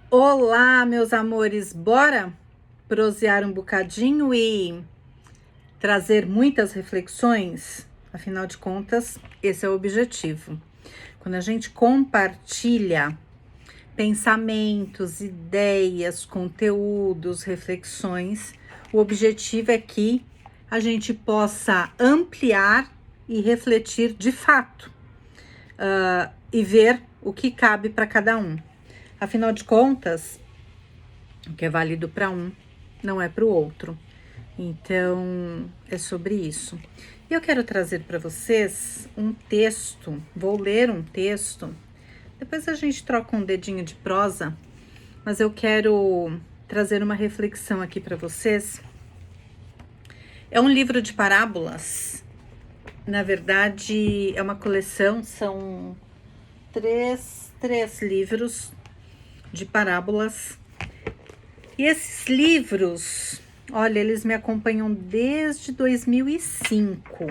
Olá, meus amores, bora prosear um bocadinho e trazer muitas reflexões? Afinal de contas, esse é o objetivo. Quando a gente compartilha pensamentos, ideias, conteúdos, reflexões, o objetivo é que a gente possa ampliar e refletir de fato, e ver o que cabe para cada um. Afinal de contas, o que é válido para um não é para o outro. Então, é sobre isso. E eu quero trazer para vocês um texto, vou ler um texto, depois a gente troca um dedinho de prosa, mas eu quero trazer uma reflexão aqui para vocês. É um livro de parábolas, na verdade é uma coleção, são três livros de parábolas. E esses livros, olha, eles me acompanham desde 2005.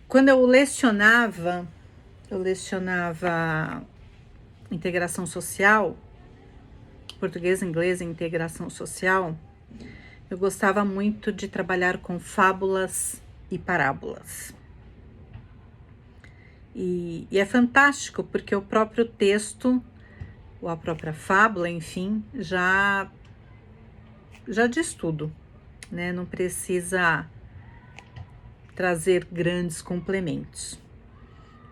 Quando eu lecionava integração social, português, inglês e integração social, eu gostava muito de trabalhar com fábulas e parábolas. E é fantástico porque o próprio texto, ou a própria fábula, enfim, já diz tudo, né? Não precisa trazer grandes complementos.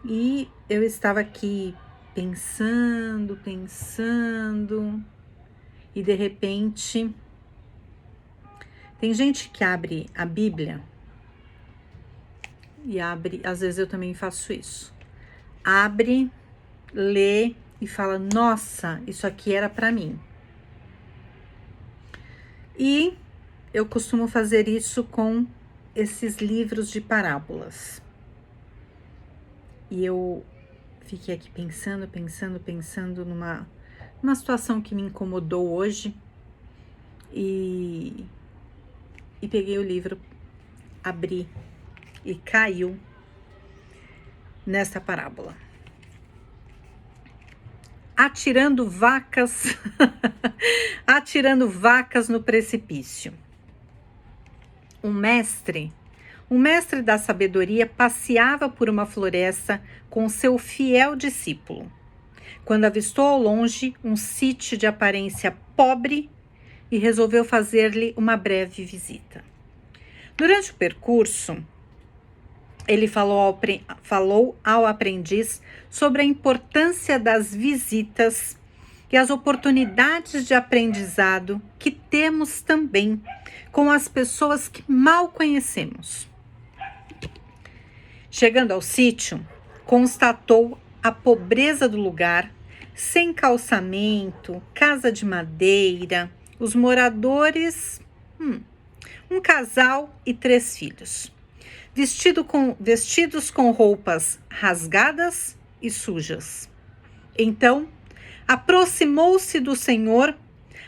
E eu estava aqui pensando, e de repente tem gente que abre a Bíblia e abre, às vezes eu também faço isso. Abre, lê e fala: nossa, isso aqui era para mim. E eu costumo fazer isso com esses livros de parábolas. E eu fiquei aqui pensando numa situação que me incomodou hoje e peguei o livro, abri e caiu nessa parábola. Atirando vacas, atirando vacas no precipício. Um mestre da sabedoria passeava por uma floresta com seu fiel discípulo, quando avistou ao longe um sítio de aparência pobre e resolveu fazer-lhe uma breve visita. Durante o percurso, ele falou ao aprendiz sobre a importância das visitas e as oportunidades de aprendizado que temos também com as pessoas que mal conhecemos. Chegando ao sítio, constatou a pobreza do lugar, sem calçamento, casa de madeira, os moradores, um casal e 3 filhos, vestidos com roupas rasgadas e sujas. Então, aproximou-se do senhor,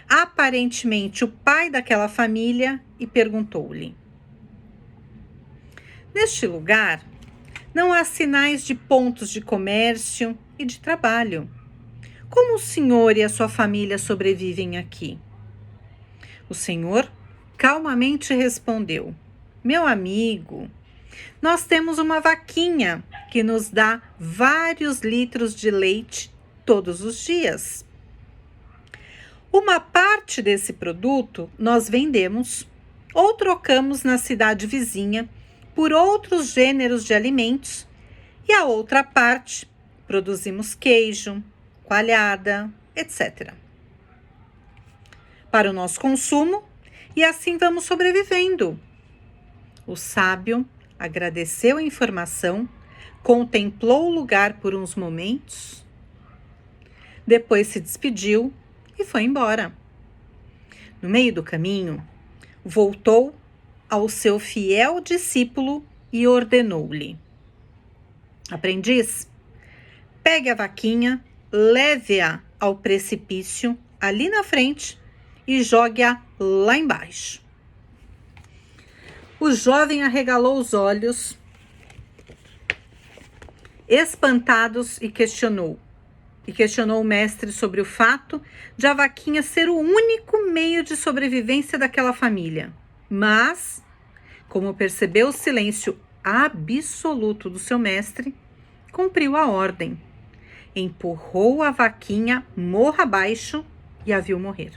aparentemente o pai daquela família, e perguntou-lhe: neste lugar, não há sinais de pontos de comércio e de trabalho. Como o senhor e a sua família sobrevivem aqui? O senhor calmamente respondeu: meu amigo, nós temos uma vaquinha que nos dá vários litros de leite todos os dias. Uma parte desse produto nós vendemos ou trocamos na cidade vizinha por outros gêneros de alimentos, e a outra parte produzimos queijo, coalhada, etc. para o nosso consumo, e assim vamos sobrevivendo. O sábio agradeceu a informação, contemplou o lugar por uns momentos, depois se despediu e foi embora. No meio do caminho, voltou ao seu fiel discípulo e ordenou-lhe: aprendiz, pegue a vaquinha, leve-a ao precipício ali na frente e jogue-a lá embaixo. O jovem arregalou os olhos, espantados, e questionou: e questionou o mestre sobre o fato de a vaquinha ser o único meio de sobrevivência daquela família. Mas, como percebeu o silêncio absoluto do seu mestre, cumpriu a ordem. Empurrou a vaquinha morro abaixo e a viu morrer.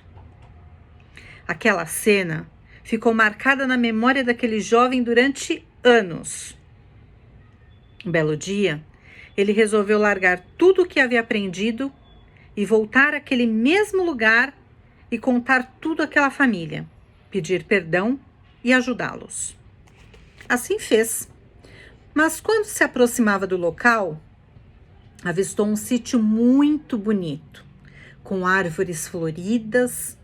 Aquela cena ficou marcada na memória daquele jovem durante anos. Um belo dia, ele resolveu largar tudo o que havia aprendido e voltar àquele mesmo lugar e contar tudo àquela família, pedir perdão e ajudá-los. Assim fez. Mas quando se aproximava do local, avistou um sítio muito bonito, com árvores floridas,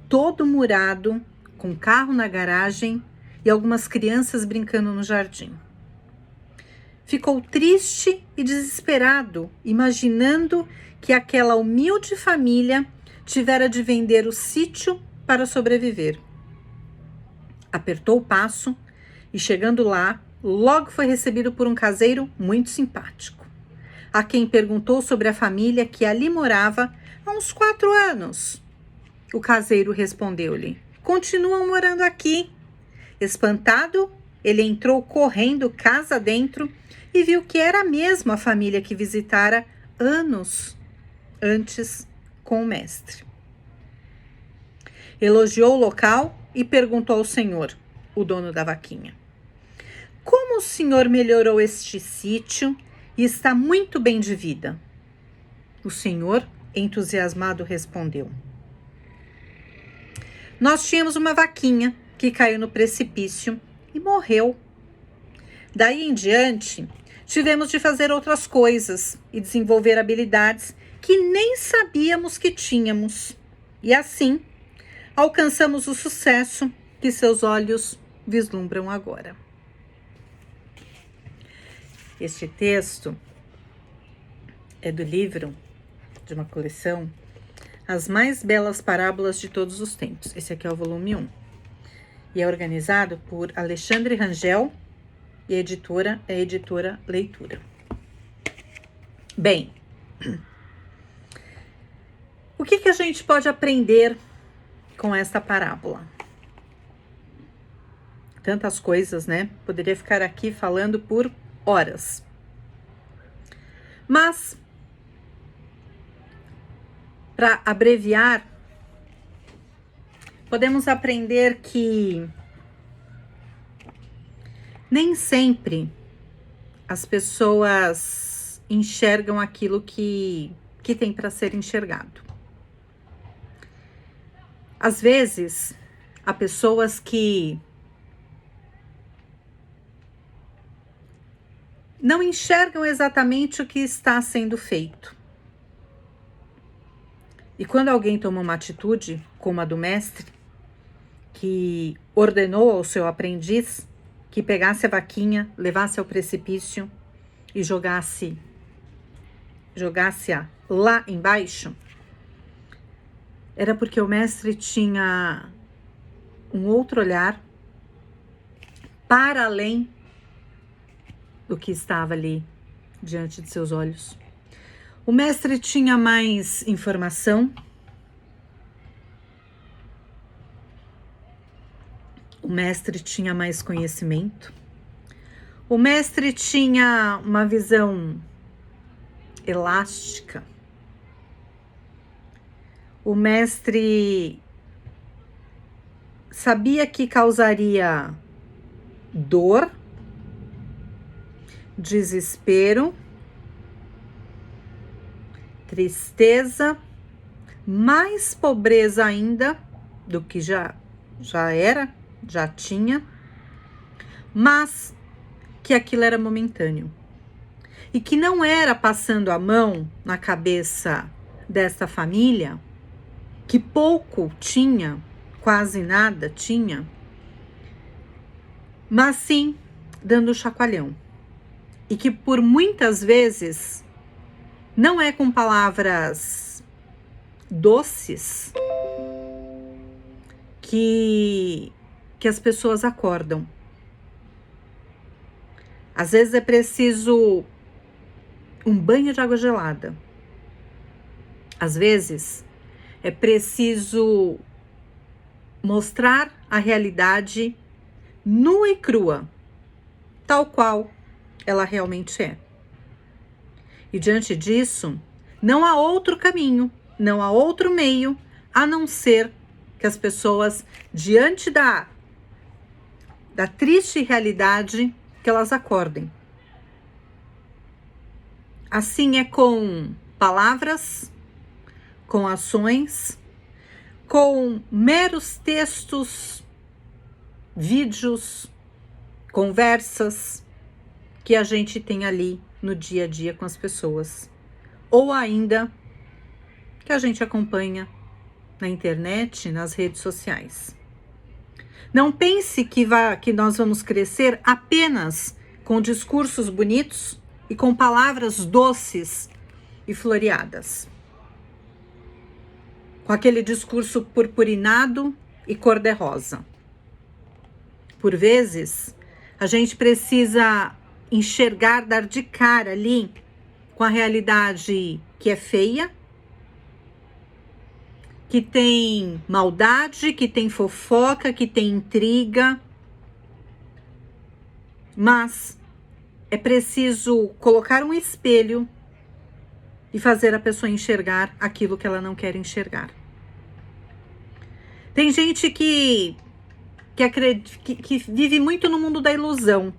todo murado, com carro na garagem e algumas crianças brincando no jardim. Ficou triste e desesperado, imaginando que aquela humilde família tivera de vender o sítio para sobreviver. Apertou o passo e, chegando lá, logo foi recebido por um caseiro muito simpático, a quem perguntou sobre a família que ali morava há uns 4 anos. O caseiro respondeu-lhe: continuam morando aqui. Espantado, ele entrou correndo casa dentro e viu que era mesmo a família que visitara anos antes com o mestre. Elogiou o local e perguntou ao senhor, o dono da vaquinha: como o senhor melhorou este sítio e está muito bem de vida? O senhor, entusiasmado, respondeu: nós tínhamos uma vaquinha que caiu no precipício e morreu. Daí em diante, tivemos de fazer outras coisas e desenvolver habilidades que nem sabíamos que tínhamos. E assim, alcançamos o sucesso que seus olhos vislumbram agora. Este texto é do livro de uma coleção As Mais Belas Parábolas de Todos os Tempos. Esse aqui é o volume 1. E é organizado por Alexandre Rangel e a editora é a Editora Leitura. Bem, o que a gente pode aprender com esta parábola? Tantas coisas, né? Poderia ficar aqui falando por horas. Mas, para abreviar, podemos aprender que nem sempre as pessoas enxergam aquilo que tem para ser enxergado. Às vezes, há pessoas que não enxergam exatamente o que está sendo feito. E quando alguém toma uma atitude, como a do mestre, que ordenou ao seu aprendiz que pegasse a vaquinha, levasse ao precipício e jogasse-a lá embaixo, era porque o mestre tinha um outro olhar para além do que estava ali diante de seus olhos. O mestre tinha mais informação, o mestre tinha mais conhecimento, o mestre tinha uma visão elástica, o mestre sabia que causaria dor, desespero, tristeza, mais pobreza ainda do que já tinha, mas que aquilo era momentâneo e que não era passando a mão na cabeça desta família, que pouco tinha, quase nada tinha, mas sim dando chacoalhão. E que por muitas vezes não é com palavras doces que as pessoas acordam. Às vezes é preciso um banho de água gelada, Às vezes, é preciso mostrar a realidade nua e crua, tal qual ela realmente é. E diante disso, não há outro caminho, não há outro meio, a não ser que as pessoas, diante da triste realidade, que elas acordem. Assim é com palavras, com ações, com meros textos, vídeos, conversas que a gente tem ali no dia a dia com as pessoas. Ou ainda que a gente acompanha na internet, nas redes sociais. Não pense que nós vamos crescer apenas com discursos bonitos e com palavras doces e floreadas. Com aquele discurso purpurinado e cor-de-rosa. Por vezes, a gente precisa enxergar, dar de cara ali com a realidade que é feia, que tem maldade, que tem fofoca, que tem intriga. Mas é preciso colocar um espelho e fazer a pessoa enxergar aquilo que ela não quer enxergar. Tem gente que vive muito no mundo da ilusão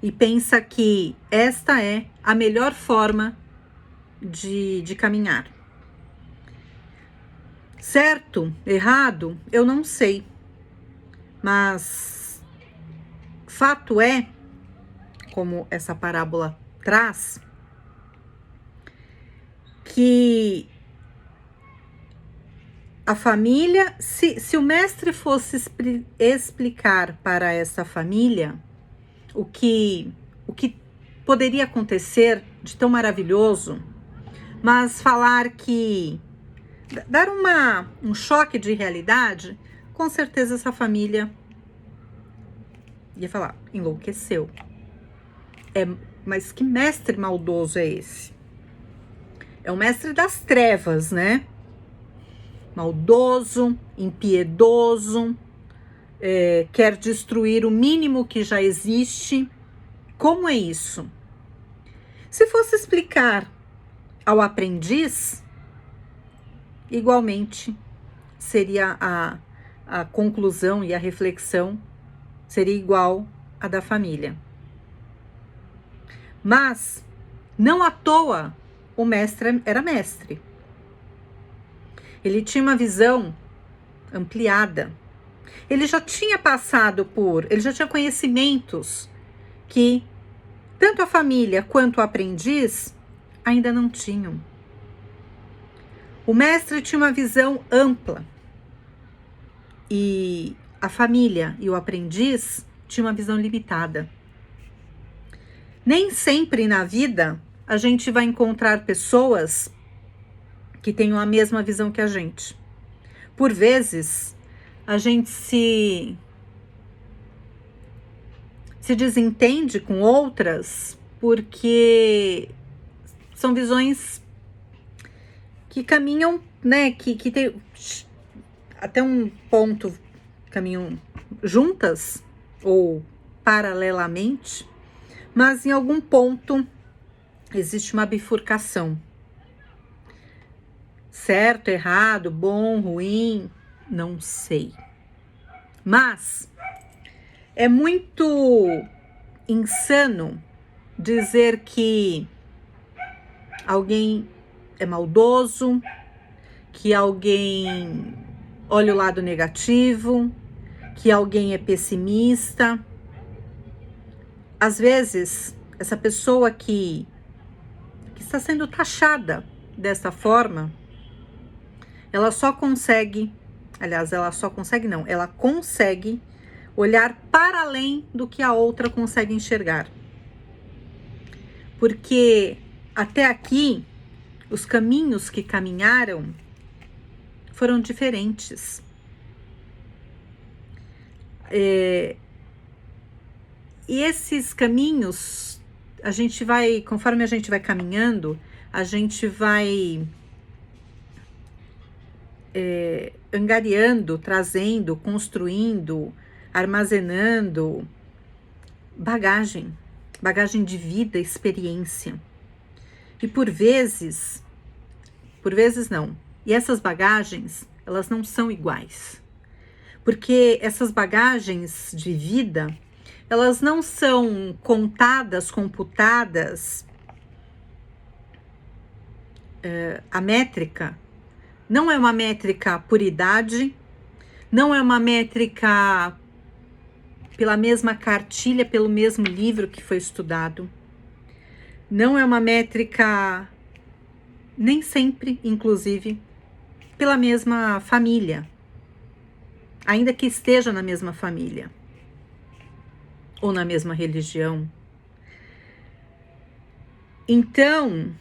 e pensa que esta é a melhor forma de caminhar. Certo, errado, eu não sei, mas fato é, como essa parábola traz, que a família, se o mestre fosse explicar para essa família o que poderia acontecer de tão maravilhoso, mas falar que dar um choque de realidade, com certeza essa família ia falar, enlouqueceu. Mas que mestre maldoso é esse? É o mestre das trevas, né? Maldoso, impiedoso, quer destruir o mínimo que já existe. Como é isso? Se fosse explicar ao aprendiz, igualmente seria a conclusão e a reflexão seria igual à da família. Mas não à toa o mestre era mestre. Ele tinha uma visão ampliada. Ele já tinha ele já tinha conhecimentos que tanto a família quanto o aprendiz ainda não tinham. O mestre tinha uma visão ampla e a família e o aprendiz tinham uma visão limitada. Nem sempre na vida a gente vai encontrar pessoas que tenham a mesma visão que a gente. Por vezes, a gente se desentende com outras porque são visões que caminham, né, que tem até um ponto, caminham juntas ou paralelamente, mas em algum ponto existe uma bifurcação. Certo, errado, bom, ruim, não sei. Mas é muito insano dizer que alguém é maldoso, que alguém olha o lado negativo, que alguém é pessimista. Às vezes, essa pessoa que está sendo taxada dessa forma, ela consegue olhar para além do que a outra consegue enxergar. Porque até aqui, os caminhos que caminharam foram diferentes. E esses caminhos a gente vai, conforme a gente vai caminhando, a gente vai angariando, trazendo, construindo, armazenando bagagem de vida, experiência. E por vezes não. E essas bagagens, elas não são iguais. Porque essas bagagens de vida, elas não são contadas, computadas. A métrica não é uma métrica por idade, não é uma métrica pela mesma cartilha, pelo mesmo livro que foi estudado. Não é uma métrica, nem sempre, inclusive, pela mesma família, ainda que esteja na mesma família ou na mesma religião. Então,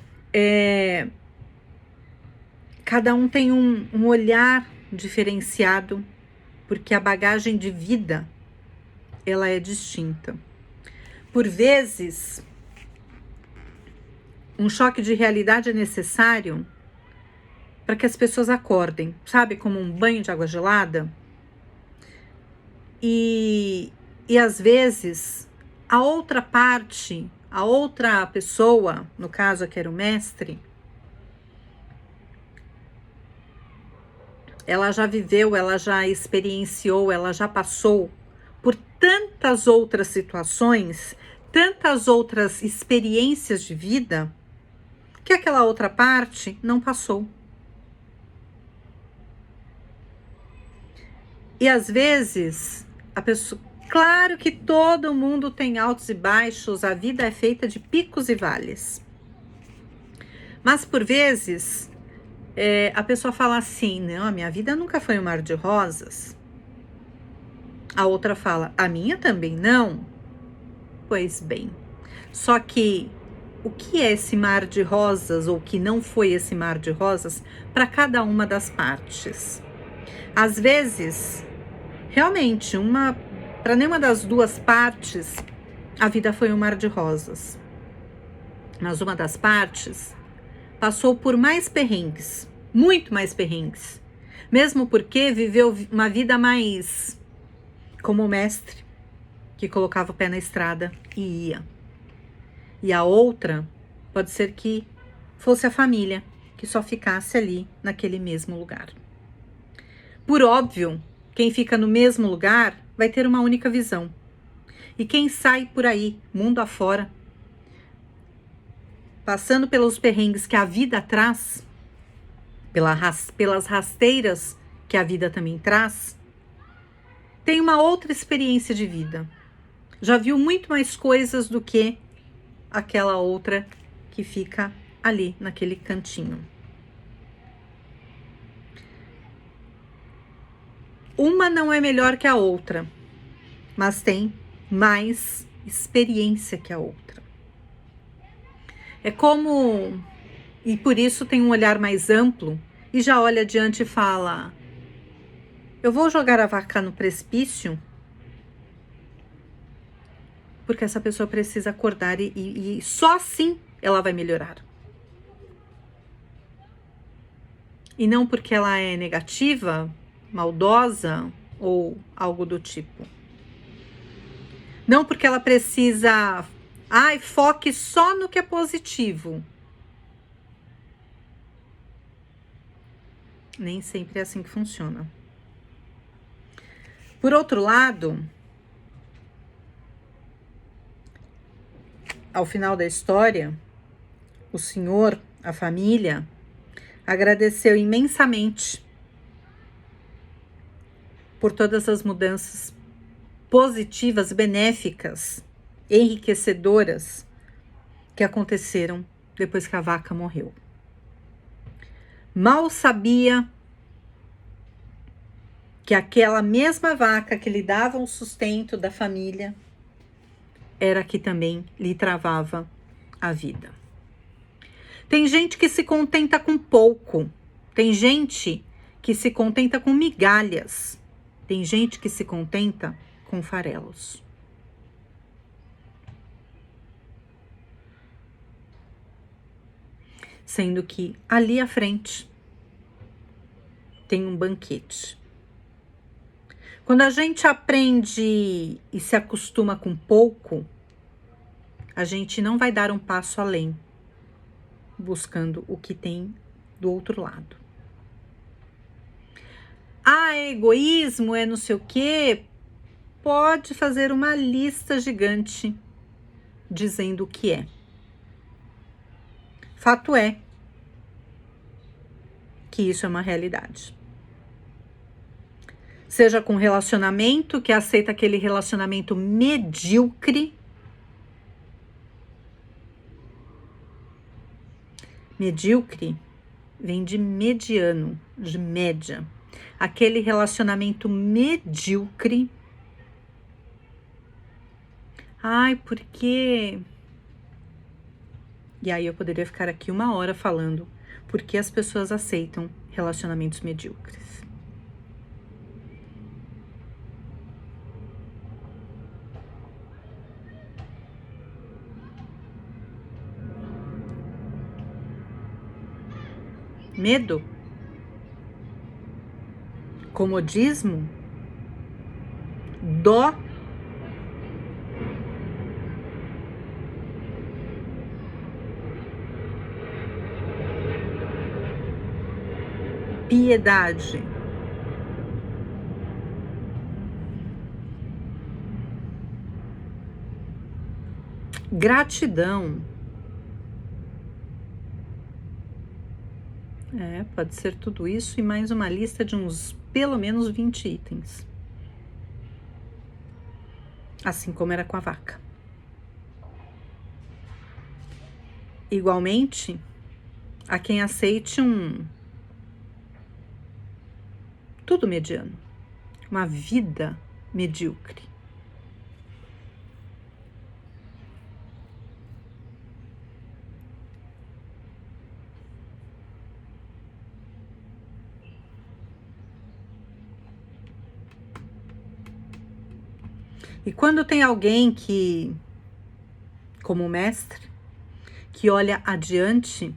cada um tem um olhar diferenciado, porque a bagagem de vida, ela é distinta. Por vezes, um choque de realidade é necessário para que as pessoas acordem, sabe? Como um banho de água gelada. E às vezes, a outra parte, a outra pessoa, no caso aqui era o mestre, ela já viveu, ela já experienciou, ela já passou por tantas outras situações, tantas outras experiências de vida, que aquela outra parte não passou. E às vezes, a pessoa, claro que todo mundo tem altos e baixos, a vida é feita de picos e vales. Mas por vezes, a pessoa fala assim, não, a minha vida nunca foi um mar de rosas. A outra fala, a minha também não. Pois bem, só que o que é esse mar de rosas, ou que não foi esse mar de rosas, para cada uma das partes? Às vezes, realmente, para nenhuma das duas partes, a vida foi um mar de rosas. Mas uma das partes passou por mais perrengues, muito mais perrengues. Mesmo porque viveu uma vida mais como o mestre, que colocava o pé na estrada e ia. E a outra pode ser que fosse a família, que só ficasse ali naquele mesmo lugar. Por óbvio, quem fica no mesmo lugar vai ter uma única visão. E quem sai por aí, mundo afora, passando pelos perrengues que a vida traz, pelas rasteiras que a vida também traz, tem uma outra experiência de vida. Já viu muito mais coisas do que aquela outra que fica ali naquele cantinho. Uma não é melhor que a outra, mas tem mais experiência que a outra. É como, e por isso tem um olhar mais amplo, e já olha adiante e fala, eu vou jogar a vaca no precipício, porque essa pessoa precisa acordar e só assim ela vai melhorar. E não porque ela é negativa, maldosa ou algo do tipo. Não porque ela precisa, foque só no que é positivo. Nem sempre é assim que funciona. Por outro lado, ao final da história, o senhor, a família, agradeceu imensamente por todas as mudanças positivas, benéficas, enriquecedoras que aconteceram depois que a vaca morreu. Mal sabia que aquela mesma vaca que lhe dava o sustento da família era que também lhe travava a vida. Tem gente que se contenta com pouco, tem gente que se contenta com migalhas, tem gente que se contenta com farelos. sendo que ali à frente tem um banquete. Quando a gente aprende e se acostuma com pouco, a gente não vai dar um passo além, buscando o que tem do outro lado. É egoísmo, é não sei o quê. Pode fazer uma lista gigante dizendo o que é. Fato é que isso é uma realidade. Seja com relacionamento, que aceita aquele relacionamento medíocre. Medíocre vem de mediano, de média. Aquele relacionamento medíocre. Por quê? E aí eu poderia ficar aqui 1 hora falando por que as pessoas aceitam relacionamentos medíocres. Medo? Comodismo? Dó? Piedade? Gratidão? Pode ser tudo isso e mais uma lista de uns pelo menos 20 itens. Assim como era com a vaca. Igualmente, há quem aceite tudo mediano, uma vida medíocre. E quando tem alguém que, como mestre, que olha adiante,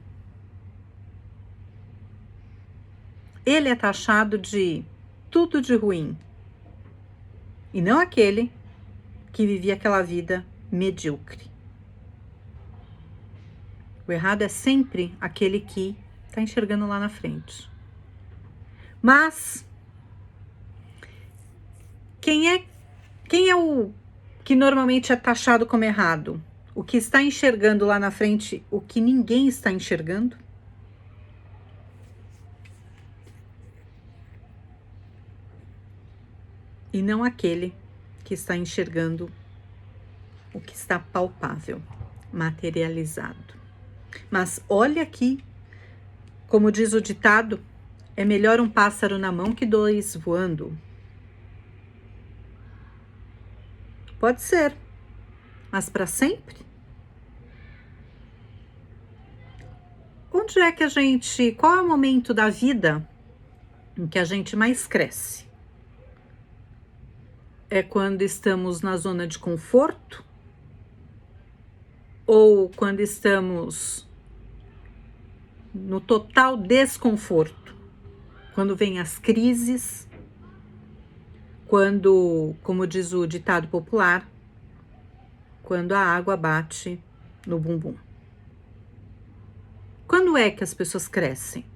ele é taxado de tudo de ruim. E não aquele que vivia aquela vida medíocre. O errado é sempre aquele que está enxergando lá na frente. Mas quem é o que normalmente é taxado como errado? O que está enxergando lá na frente o que ninguém está enxergando? E não aquele que está enxergando o que está palpável, materializado. Mas olha aqui, como diz o ditado, é melhor um pássaro na mão que 2 voando. Pode ser, mas para sempre? Onde é que qual é o momento da vida em que a gente mais cresce? É quando estamos na zona de conforto? Ou quando estamos no total desconforto? Quando vem as crises? Quando, como diz o ditado popular, quando a água bate no bumbum. Quando é que as pessoas crescem?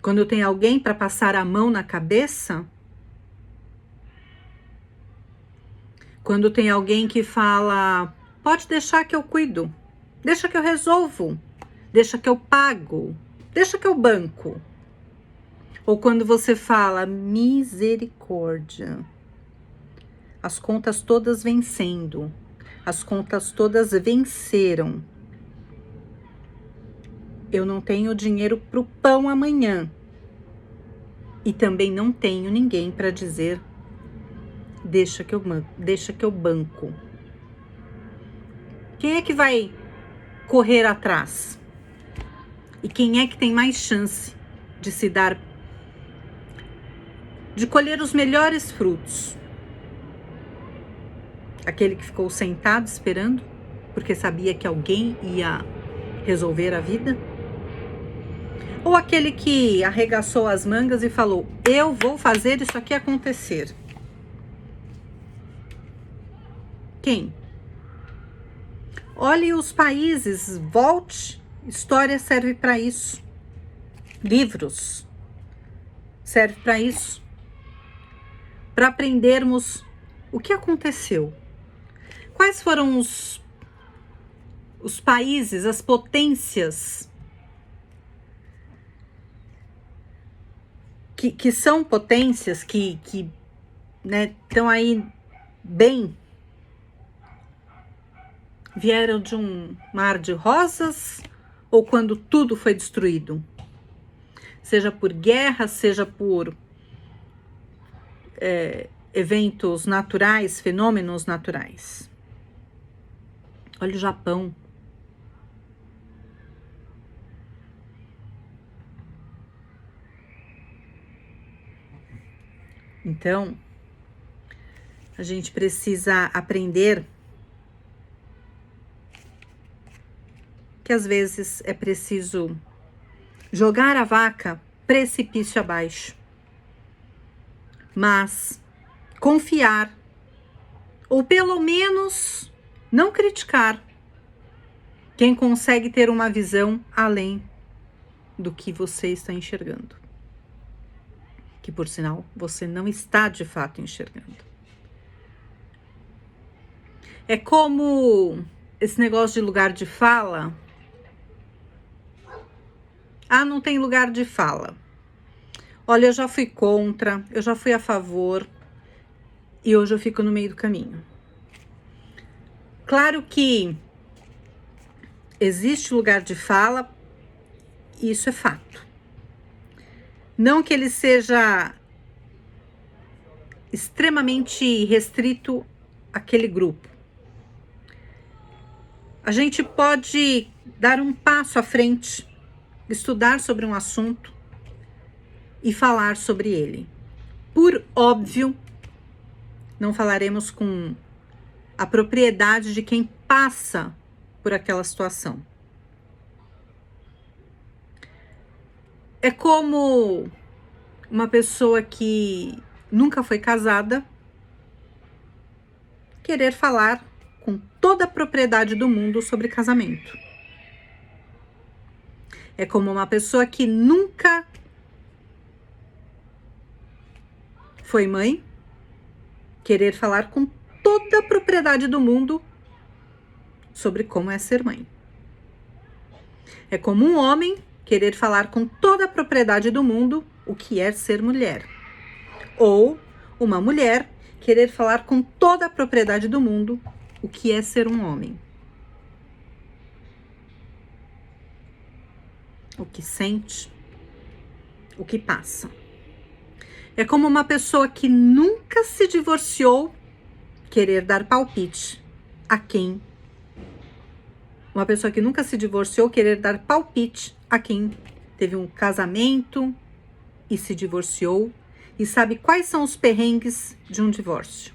Quando tem alguém para passar a mão na cabeça? Quando tem alguém que fala, pode deixar que eu cuido, deixa que eu resolvo, deixa que eu pago, deixa que eu banco. Ou quando você fala, misericórdia, as contas todas vencendo, as contas todas venceram. Eu não tenho dinheiro para o pão amanhã. E também não tenho ninguém para dizer, deixa que eu banco. Quem é que vai correr atrás? E quem é que tem mais chance de de colher os melhores frutos? Aquele que ficou sentado esperando porque sabia que alguém ia resolver a vida? Ou aquele que arregaçou as mangas e falou: eu vou fazer isso aqui acontecer? Quem? Olhe os países, volte. História serve para isso. Livros serve para isso. Para aprendermos o que aconteceu. Quais foram os países, as potências que são potências que né, estão aí bem, vieram de um mar de rosas ou quando tudo foi destruído? Seja por guerra, seja por eventos naturais, fenômenos naturais. Olha o Japão. Então, a gente precisa aprender que às vezes é preciso jogar a vaca precipício abaixo, mas confiar, ou pelo menos não criticar quem consegue ter uma visão além do que você está enxergando. Que, por sinal, você não está de fato enxergando. É como esse negócio de lugar de fala. Ah, não tem lugar de fala. Olha, eu já fui contra, eu já fui a favor e hoje eu fico no meio do caminho. Claro que existe lugar de fala, isso é fato. Não que ele seja extremamente restrito àquele grupo. A gente pode dar um passo à frente, estudar sobre um assunto e falar sobre ele. Por óbvio, não falaremos com a propriedade de quem passa por aquela situação. É como uma pessoa que nunca foi casada querer falar com toda a propriedade do mundo sobre casamento. É como uma pessoa que nunca foi mãe querer falar com toda a propriedade do mundo sobre como é ser mãe. É como um homem querer falar com toda a propriedade do mundo o que é ser mulher. Ou uma mulher querer falar com toda a propriedade do mundo o que é ser um homem. O que sente, o que passa. É como uma pessoa que nunca se divorciou querer dar palpite a quem. Uma pessoa que nunca se divorciou querer dar palpite a quem teve um casamento e se divorciou e sabe quais são os perrengues de um divórcio.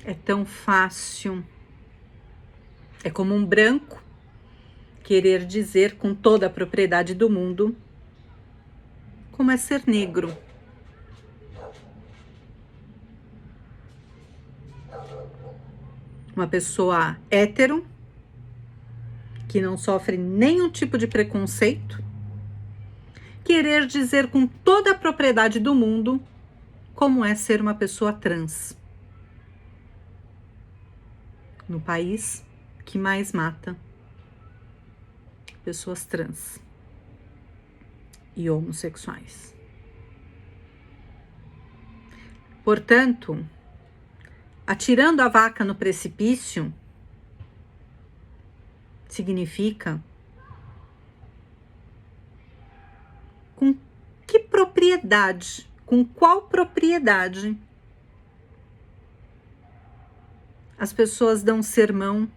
É tão fácil. É como um branco querer dizer com toda a propriedade do mundo como é ser negro. Uma pessoa hétero que não sofre nenhum tipo de preconceito, querer dizer com toda a propriedade do mundo como é ser uma pessoa trans. No país que mais mata pessoas trans e homossexuais. Portanto, atirando a vaca no precipício significa com que propriedade, com qual propriedade as pessoas dão sermões